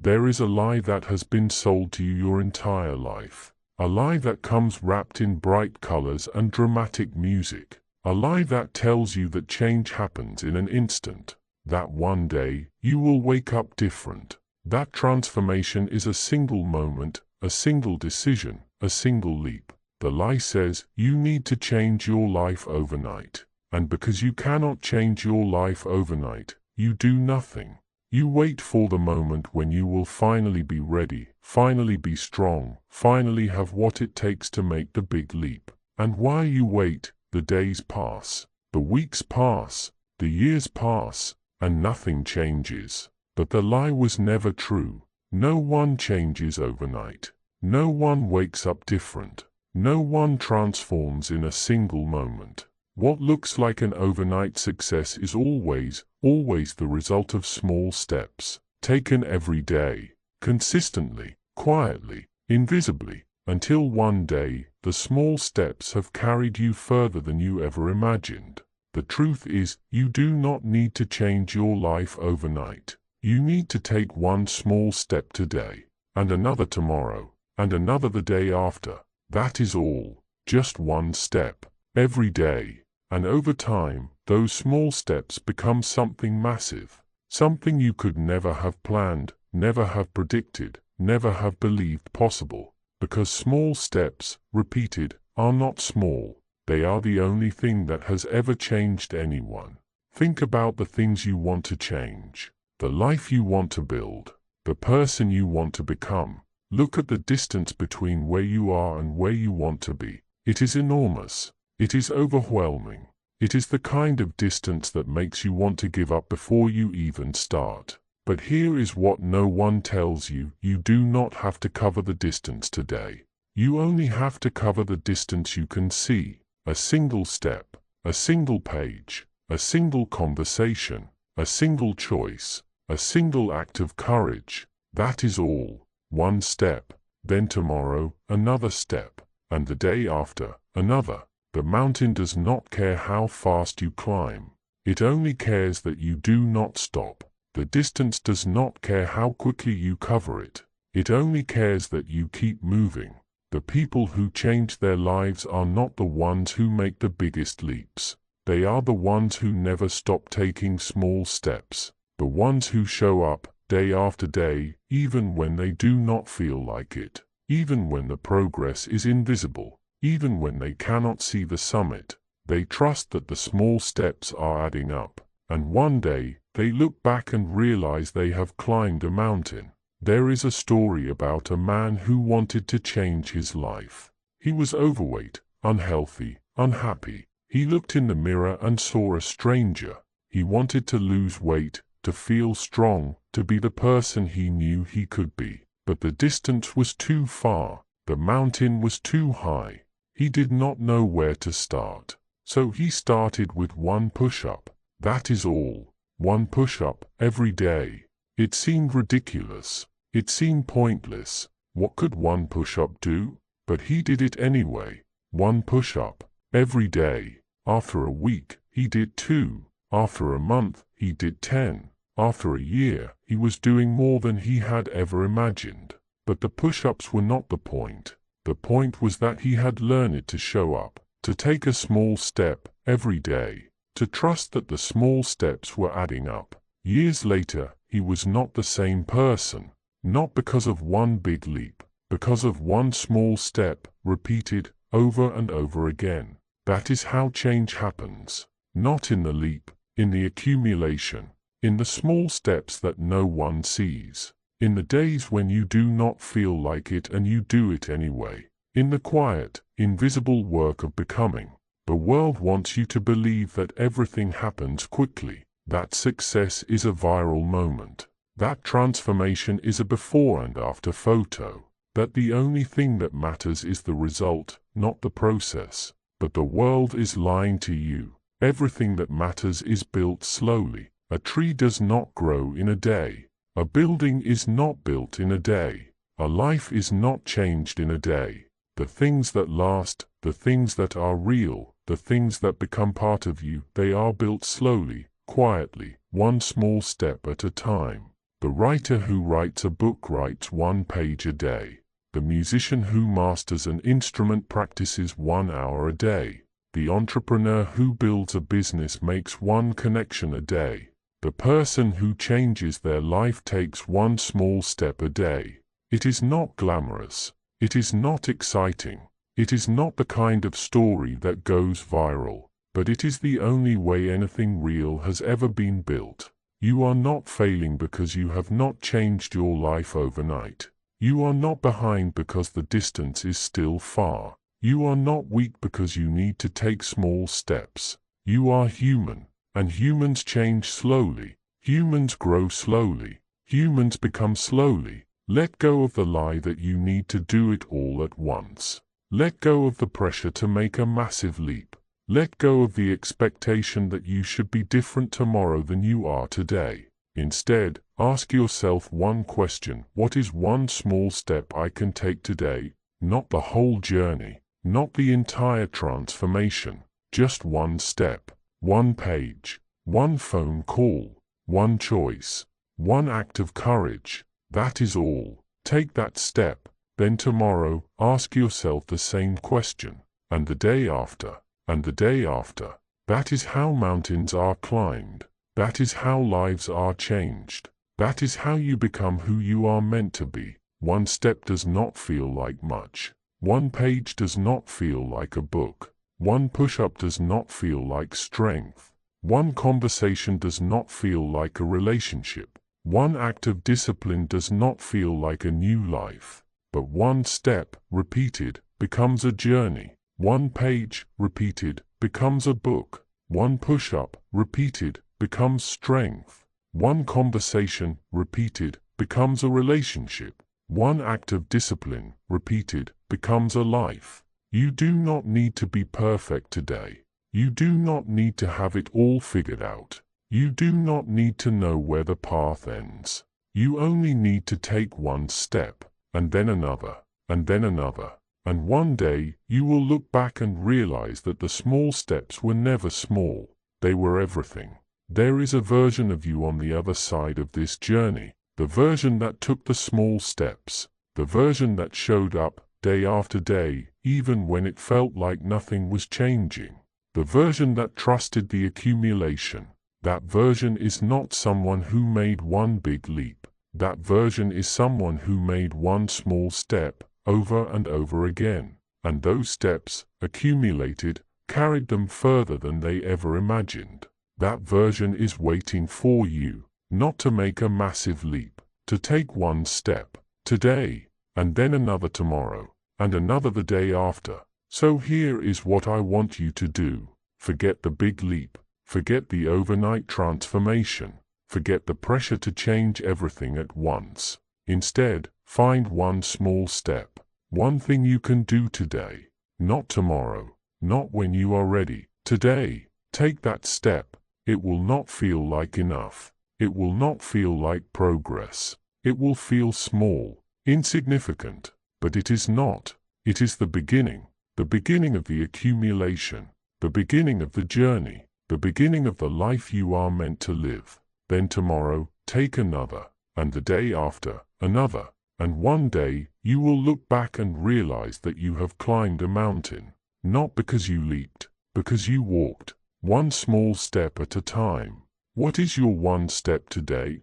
There is a lie that has been sold to you your entire life. A lie that comes wrapped in bright colors and dramatic music. A lie that tells you that change happens in an instant. That one day, you will wake up different. That transformation is a single moment, a single decision, a single leap. The lie says you need to change your life overnight. And because you cannot change your life overnight, you do nothing. You wait for the moment when you will finally be ready, finally be strong, finally have what it takes to make the big leap. And while you wait, the days pass, the weeks pass, the years pass, and nothing changes. But the lie was never true. No one changes overnight. No one wakes up different. No one transforms in a single moment. What looks like an overnight success is always the result of small steps, taken every day, consistently, quietly, invisibly, until one day, the small steps have carried you further than you ever imagined. The truth is, you do not need to change your life overnight. You need to take one small step today, and another tomorrow, and another the day after. That is all. Just one step, every day. And over time, those small steps become something massive. Something you could never have planned, never have predicted, never have believed possible. Because small steps, repeated, are not small. They are the only thing that has ever changed anyone. Think about the things you want to change. The life you want to build. The person you want to become. Look at the distance between where you are and where you want to be. It is enormous. It is overwhelming. It is the kind of distance that makes you want to give up before you even start. But here is what no one tells you. You do not have to cover the distance today. You only have to cover the distance you can see. A single step, a single page, a single conversation, a single choice, a single act of courage. That is all. One step, then tomorrow, another step, and the day after, another. The mountain does not care how fast you climb. It only cares that you do not stop. The distance does not care how quickly you cover it. It only cares that you keep moving. The people who change their lives are not the ones who make the biggest leaps. They are the ones who never stop taking small steps. The ones who show up, day after day, even when they do not feel like it. Even when the progress is invisible. Even when they cannot see the summit. They trust that the small steps are adding up. And one day, they look back and realize they have climbed a mountain. There is a story about a man who wanted to change his life. He was overweight, unhealthy, unhappy. He looked in the mirror and saw a stranger. He wanted to lose weight, to feel strong, to be the person he knew he could be. But the distance was too far. The mountain was too high. He did not know where to start. So he started with one push-up. That is all. One push-up, every day. It seemed ridiculous. It seemed pointless. What could one push-up do? But he did it anyway. One push-up, every day. After a week, he did 2. After a month, he did 10. After a year, he was doing more than he had ever imagined. But the push-ups were not the point. The point was that he had learned to show up, to take a small step, every day, to trust that the small steps were adding up. Years later, he was not the same person, not because of one big leap, because of one small step, repeated, over and over again. That is how change happens. Not in the leap, in the accumulation, in the small steps that no one sees. In the days when you do not feel like it and you do it anyway. In the quiet, invisible work of becoming. The world wants you to believe that everything happens quickly, that success is a viral moment, that transformation is a before and after photo, that the only thing that matters is the result, not the process. But the world is lying to you. Everything that matters is built slowly. A tree does not grow in a day. A building is not built in a day. A life is not changed in a day. The things that last, the things that are real, the things that become part of you, they are built slowly, quietly, one small step at a time. The writer who writes a book writes 1 page a day. The musician who masters an instrument practices 1 hour a day. The entrepreneur who builds a business makes 1 connection a day. The person who changes their life takes 1 small step a day. It is not glamorous. It is not exciting. It is not the kind of story that goes viral, but it is the only way anything real has ever been built. You are not failing because you have not changed your life overnight. You are not behind because the distance is still far. You are not weak because you need to take small steps. You are human, and humans change slowly. Humans grow slowly. Humans become slowly. Let go of the lie that you need to do it all at once. Let go of the pressure to make a massive leap. Let go of the expectation that you should be different tomorrow than you are today. Instead, ask yourself 1 question: what is 1 small step I can take today? Not the whole journey, not the entire transformation, just 1 step, 1 page, 1 phone call, 1 choice, 1 act of courage. That is all. Take that step. Then tomorrow, ask yourself the same question, and the day after, and the day after. That is how mountains are climbed. That is how lives are changed. That is how you become who you are meant to be. 1 step does not feel like much. 1 page does not feel like a book. 1 push-up does not feel like strength. 1 conversation does not feel like a relationship. 1 act of discipline does not feel like a new life. But 1 step, repeated, becomes a journey. 1 page, repeated, becomes a book. 1 push-up, repeated, becomes strength. 1 conversation, repeated, becomes a relationship. 1 act of discipline, repeated, becomes a life. You do not need to be perfect today. You do not need to have it all figured out. You do not need to know where the path ends. You only need to take 1 step, and then another, and then another. And one day, you will look back and realize that the small steps were never small. They were everything. There is a version of you on the other side of this journey. The version that took the small steps. The version that showed up, day after day, even when it felt like nothing was changing. The version that trusted the accumulation. That version is not someone who made 1 big leap. That version is someone who made 1 small step, over and over again. And those steps, accumulated, carried them further than they ever imagined. That version is waiting for you, not to make a massive leap, to take 1 step, today, and then another tomorrow, and another the day after. So here is what I want you to do. Forget the big leap. Forget the overnight transformation. Forget the pressure to change everything at once. Instead, find 1 small step. 1 thing you can do today. Not tomorrow. Not when you are ready. Today. Take that step. It will not feel like enough. It will not feel like progress. It will feel small, insignificant. But it is not. It is the beginning. The beginning of the accumulation. The beginning of the journey. The beginning of the life you are meant to live. Then tomorrow, take another, and the day after, another. And one day, you will look back and realize that you have climbed a mountain. Not because you leaped, because you walked, 1 small step at a time. What is your 1 step today?